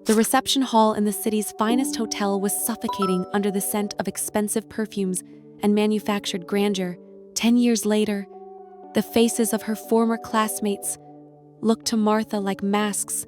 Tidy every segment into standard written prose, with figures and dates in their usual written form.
The reception hall in the city's finest hotel was suffocating under the scent of expensive perfumes and manufactured grandeur. 10 years later, the faces of her former classmates looked to Martha like masks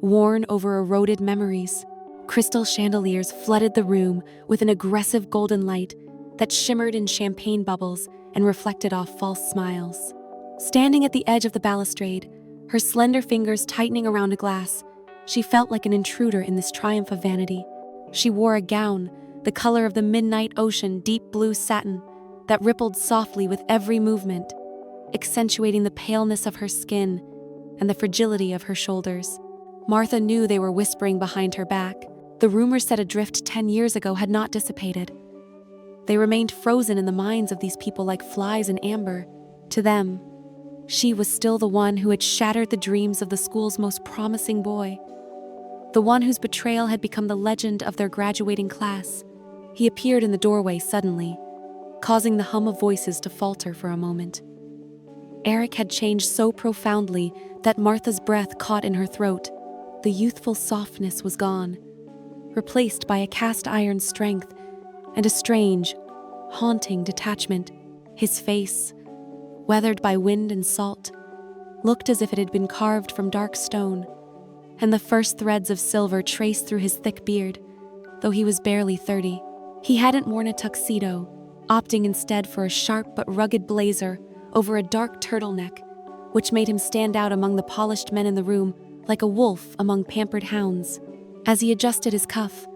worn over eroded memories. Crystal chandeliers flooded the room with an aggressive golden light that shimmered in champagne bubbles and reflected off false smiles. Standing at the edge of the balustrade, her slender fingers tightening around a glass, she felt like an intruder in this triumph of vanity. She wore a gown, the color of the midnight ocean, deep blue satin, that rippled softly with every movement, accentuating the paleness of her skin and the fragility of her shoulders. Martha knew they were whispering behind her back. The rumors set adrift 10 years ago had not dissipated. They remained frozen in the minds of these people like flies in amber. To them, she was still the one who had shattered the dreams of the school's most promising boy, the one whose betrayal had become the legend of their graduating class. He appeared in the doorway suddenly, causing the hum of voices to falter for a moment. Eric had changed so profoundly that Martha's breath caught in her throat. The youthful softness was gone, replaced by a cast-iron strength and a strange, haunting detachment. His face, weathered by wind and salt, looked as if it had been carved from dark stone, and the first threads of silver traced through his thick beard, though he was barely 30. He hadn't worn a tuxedo, opting instead for a sharp but rugged blazer over a dark turtleneck, which made him stand out among the polished men in the room like a wolf among pampered hounds. As he adjusted his cuff,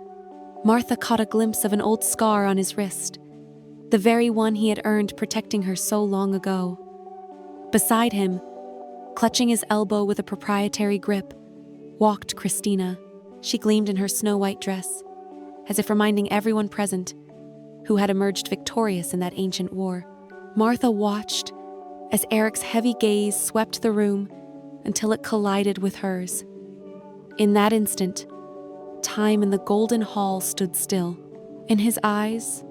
Martha caught a glimpse of an old scar on his wrist, the very one he had earned protecting her so long ago. Beside him, clutching his elbow with a proprietary grip, walked Christina. She gleamed in her snow-white dress, as if reminding everyone present who had emerged victorious in that ancient war. Martha watched as Eric's heavy gaze swept the room until it collided with hers. In that instant, time in the golden hall stood still. In his eyes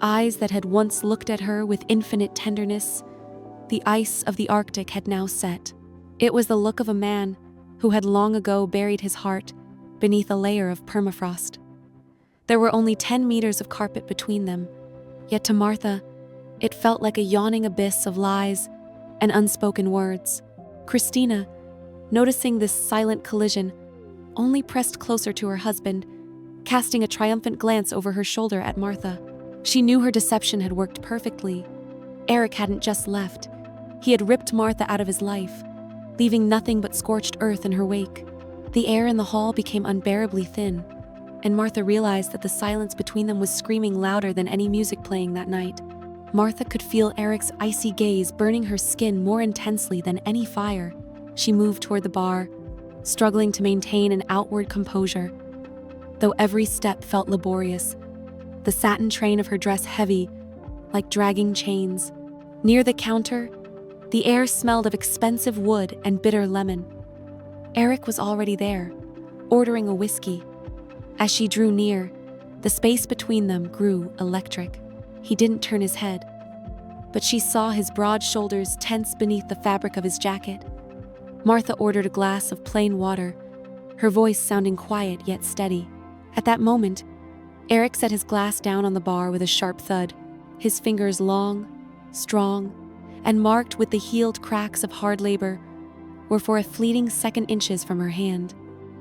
that had once looked at her with infinite tenderness, the ice of the Arctic had now set. It was the look of a man who had long ago buried his heart beneath a layer of permafrost. There were only 10 meters of carpet between them, yet to Martha, it felt like a yawning abyss of lies and unspoken words. Christina, noticing this silent collision, only pressed closer to her husband, casting a triumphant glance over her shoulder at Martha. She knew her deception had worked perfectly. Eric hadn't just left. He had ripped Martha out of his life, leaving nothing but scorched earth in her wake. The air in the hall became unbearably thin, and Martha realized that the silence between them was screaming louder than any music playing that night. Martha could feel Eric's icy gaze burning her skin more intensely than any fire. She moved toward the bar, struggling to maintain an outward composure, though every step felt laborious, the satin train of her dress heavy, like dragging chains. Near the counter, the air smelled of expensive wood and bitter lemon. Eric was already there, ordering a whiskey. As she drew near, the space between them grew electric. He didn't turn his head, but she saw his broad shoulders tense beneath the fabric of his jacket. Martha ordered a glass of plain water, her voice sounding quiet yet steady. At that moment, Eric set his glass down on the bar with a sharp thud, his fingers long, strong, and marked with the healed cracks of hard labor were for a fleeting second inches from her hand.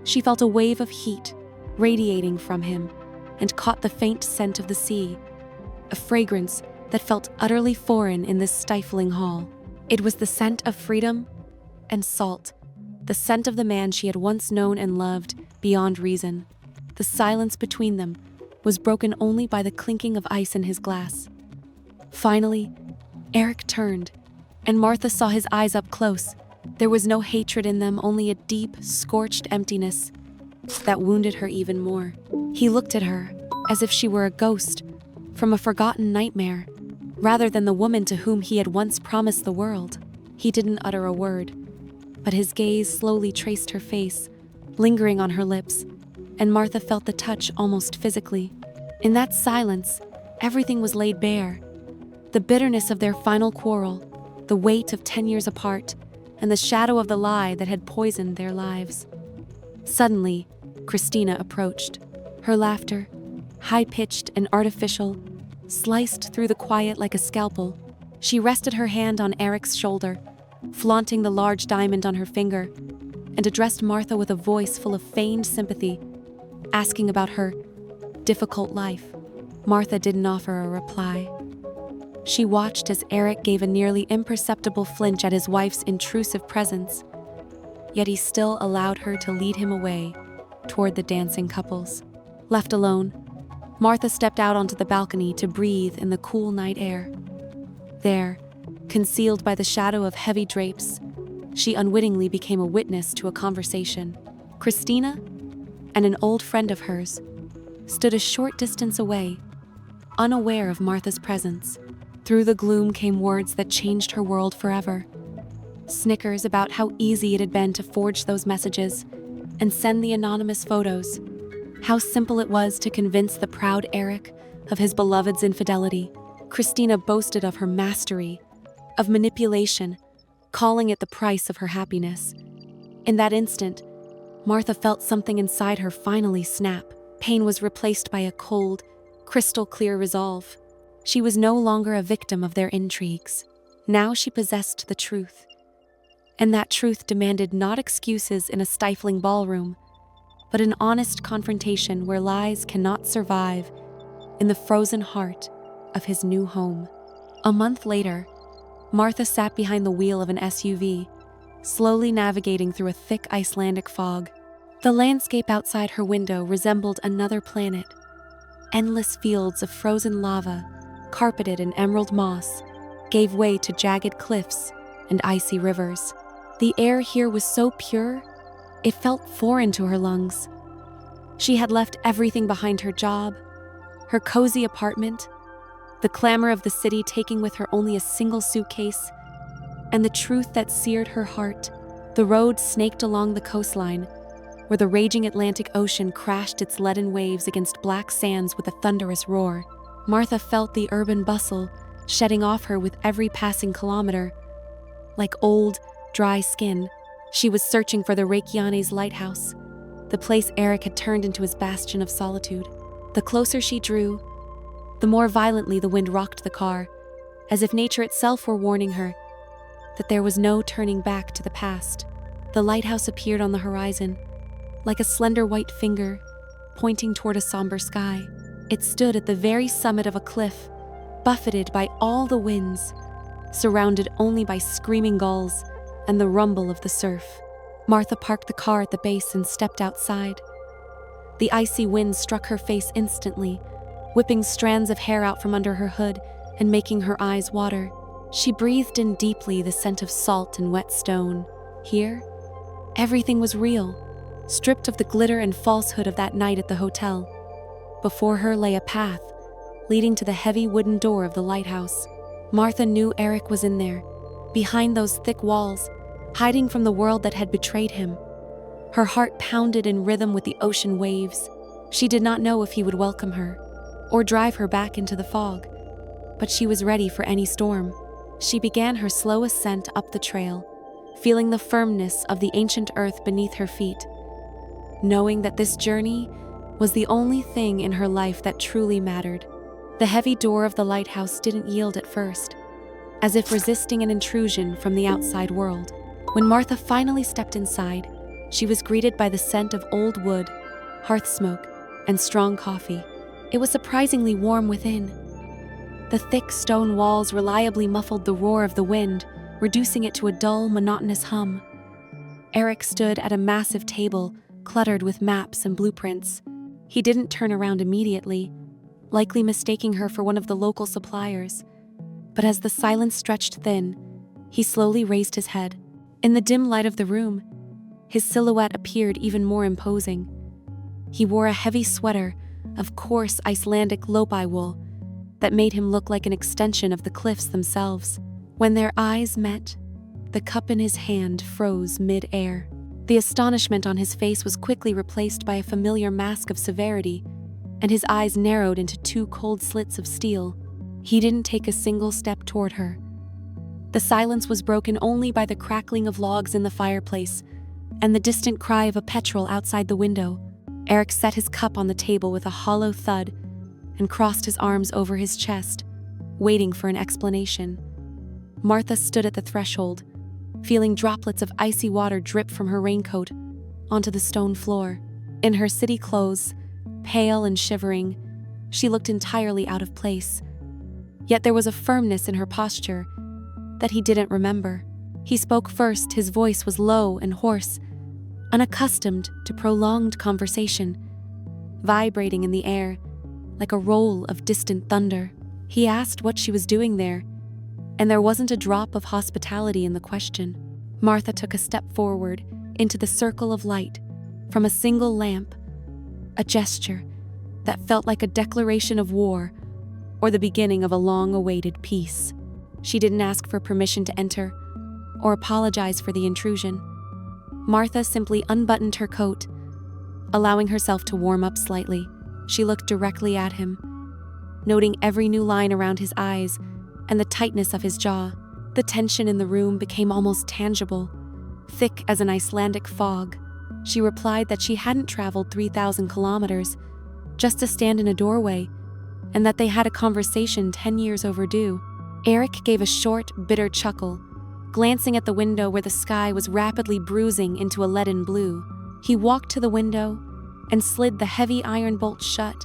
She felt a wave of heat radiating from him and caught the faint scent of the sea, a fragrance that felt utterly foreign in this stifling hall. It was the scent of freedom and salt, the scent of the man she had once known and loved beyond reason. The silence between them was broken only by the clinking of ice in his glass. Finally, Eric turned, and Martha saw his eyes up close. There was no hatred in them, only a deep, scorched emptiness that wounded her even more. He looked at her as if she were a ghost from a forgotten nightmare, rather than the woman to whom he had once promised the world. He didn't utter a word, but his gaze slowly traced her face, lingering on her lips, and Martha felt the touch almost physically. In that silence, everything was laid bare. The bitterness of their final quarrel, the weight of 10 years apart, and the shadow of the lie that had poisoned their lives. Suddenly, Christina approached. Her laughter, high-pitched and artificial, sliced through the quiet like a scalpel. She rested her hand on Eric's shoulder, flaunting the large diamond on her finger, and addressed Martha with a voice full of feigned sympathy, asking about her difficult life. Martha didn't offer a reply. She watched as Eric gave a nearly imperceptible flinch at his wife's intrusive presence, yet he still allowed her to lead him away toward the dancing couples. Left alone, Martha stepped out onto the balcony to breathe in the cool night air. There, concealed by the shadow of heavy drapes, she unwittingly became a witness to a conversation. Christina and an old friend of hers stood a short distance away, unaware of Martha's presence. Through the gloom came words that changed her world forever. Snickers about how easy it had been to forge those messages and send the anonymous photos. How simple it was to convince the proud Eric of his beloved's infidelity. Christina boasted of her mastery, of manipulation, calling it the price of her happiness. In that instant, Martha felt something inside her finally snap. Pain was replaced by a cold, crystal-clear resolve. She was no longer a victim of their intrigues. Now she possessed the truth. And that truth demanded not excuses in a stifling ballroom, but an honest confrontation where lies cannot survive in the frozen heart of his new home. A month later, Martha sat behind the wheel of an SUV, slowly navigating through a thick Icelandic fog. The landscape outside her window resembled another planet. Endless fields of frozen lava, carpeted in emerald moss, gave way to jagged cliffs and icy rivers. The air here was so pure, it felt foreign to her lungs. She had left everything behind: her job, her cozy apartment, the clamor of the city, taking with her only a single suitcase, and the truth that seared her heart. The road snaked along the coastline, where the raging Atlantic Ocean crashed its leaden waves against black sands with a thunderous roar. Martha felt the urban bustle shedding off her with every passing kilometer. Like old, dry skin, she was searching for the Reykjanes Lighthouse, the place Eric had turned into his bastion of solitude. The closer she drew, the more violently the wind rocked the car, as if nature itself were warning her that there was no turning back to the past. The lighthouse appeared on the horizon, like a slender white finger pointing toward a somber sky. It stood at the very summit of a cliff, buffeted by all the winds, surrounded only by screaming gulls and the rumble of the surf. Martha parked the car at the base and stepped outside. The icy wind struck her face instantly, whipping strands of hair out from under her hood and making her eyes water. She breathed in deeply the scent of salt and wet stone. Here, everything was real, stripped of the glitter and falsehood of that night at the hotel. Before her lay a path leading to the heavy wooden door of the lighthouse. Martha knew Eric was in there, behind those thick walls, hiding from the world that had betrayed him. Her heart pounded in rhythm with the ocean waves. She did not know if he would welcome her or drive her back into the fog, but she was ready for any storm. She began her slow ascent up the trail, feeling the firmness of the ancient earth beneath her feet, knowing that this journey was the only thing in her life that truly mattered. The heavy door of the lighthouse didn't yield at first, as if resisting an intrusion from the outside world. When Martha finally stepped inside, she was greeted by the scent of old wood, hearth smoke, and strong coffee. It was surprisingly warm within. The thick stone walls reliably muffled the roar of the wind, reducing it to a dull, monotonous hum. Eric stood at a massive table, cluttered with maps and blueprints. He didn't turn around immediately, likely mistaking her for one of the local suppliers. But as the silence stretched thin, he slowly raised his head. In the dim light of the room, his silhouette appeared even more imposing. He wore a heavy sweater of coarse Icelandic lopi wool that made him look like an extension of the cliffs themselves. When their eyes met, the cup in his hand froze mid-air. The astonishment on his face was quickly replaced by a familiar mask of severity, and his eyes narrowed into two cold slits of steel. He didn't take a single step toward her. The silence was broken only by the crackling of logs in the fireplace and the distant cry of a petrel outside the window. Eric set his cup on the table with a hollow thud and crossed his arms over his chest, waiting for an explanation. Martha stood at the threshold, feeling droplets of icy water drip from her raincoat onto the stone floor. In her city clothes, pale and shivering, she looked entirely out of place. Yet there was a firmness in her posture that he didn't remember. He spoke first, his voice was low and hoarse, unaccustomed to prolonged conversation, vibrating in the air like a roll of distant thunder. He asked what she was doing there, and there wasn't a drop of hospitality in the question. Martha took a step forward into the circle of light from a single lamp, a gesture that felt like a declaration of war or the beginning of a long-awaited peace. She didn't ask for permission to enter or apologize for the intrusion. Martha simply unbuttoned her coat, allowing herself to warm up slightly. She looked directly at him, noting every new line around his eyes and the tightness of his jaw. The tension in the room became almost tangible, thick as an Icelandic fog. She replied that she hadn't traveled 3,000 kilometers just to stand in a doorway, and that they had a conversation 10 years overdue. Eric gave a short, bitter chuckle, glancing at the window where the sky was rapidly bruising into a leaden blue. He walked to the window and slid the heavy iron bolt shut,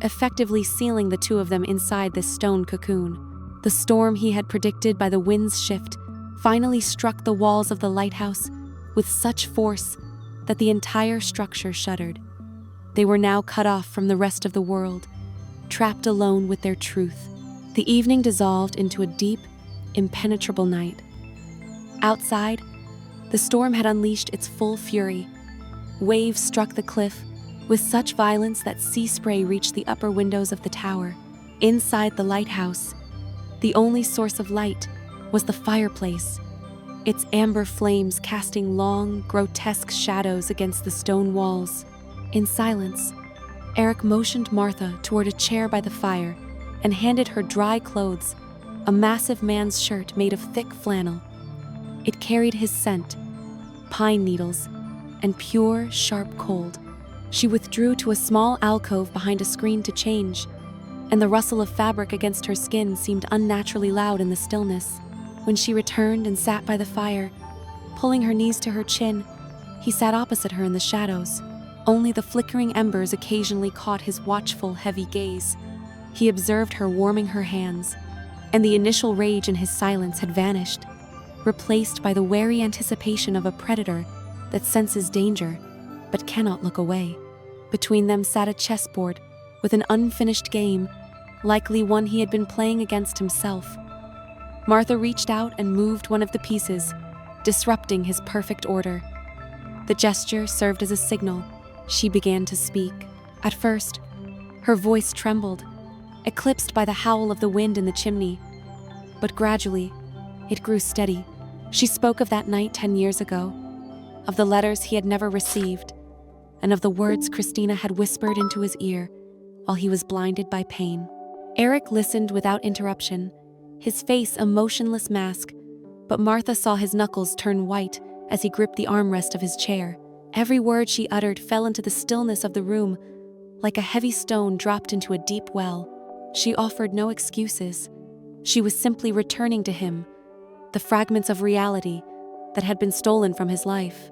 effectively sealing the two of them inside this stone cocoon. The storm he had predicted by the wind's shift finally struck the walls of the lighthouse with such force that the entire structure shuddered. They were now cut off from the rest of the world, trapped alone with their truth. The evening dissolved into a deep, impenetrable night. Outside, the storm had unleashed its full fury. Waves struck the cliff with such violence that sea spray reached the upper windows of the tower. Inside the lighthouse, the only source of light was the fireplace, its amber flames casting long, grotesque shadows against the stone walls. In silence, Eric motioned Martha toward a chair by the fire and handed her dry clothes, a massive man's shirt made of thick flannel. It carried his scent, pine needles, and pure, sharp cold. She withdrew to a small alcove behind a screen to change, and the rustle of fabric against her skin seemed unnaturally loud in the stillness. When she returned and sat by the fire, pulling her knees to her chin, he sat opposite her in the shadows. Only the flickering embers occasionally caught his watchful, heavy gaze. He observed her warming her hands, and the initial rage in his silence had vanished, replaced by the wary anticipation of a predator that senses danger but cannot look away. Between them sat a chessboard with an unfinished game, likely one he had been playing against himself. Martha reached out and moved one of the pieces, disrupting his perfect order. The gesture served as a signal. She began to speak. At first, her voice trembled, eclipsed by the howl of the wind in the chimney. But gradually, it grew steady. She spoke of that night 10 years ago, of the letters he had never received, and of the words Christina had whispered into his ear while he was blinded by pain. Eric listened without interruption, his face a motionless mask, but Martha saw his knuckles turn white as he gripped the armrest of his chair. Every word she uttered fell into the stillness of the room like a heavy stone dropped into a deep well. She offered no excuses. She was simply returning to him the fragments of reality that had been stolen from his life.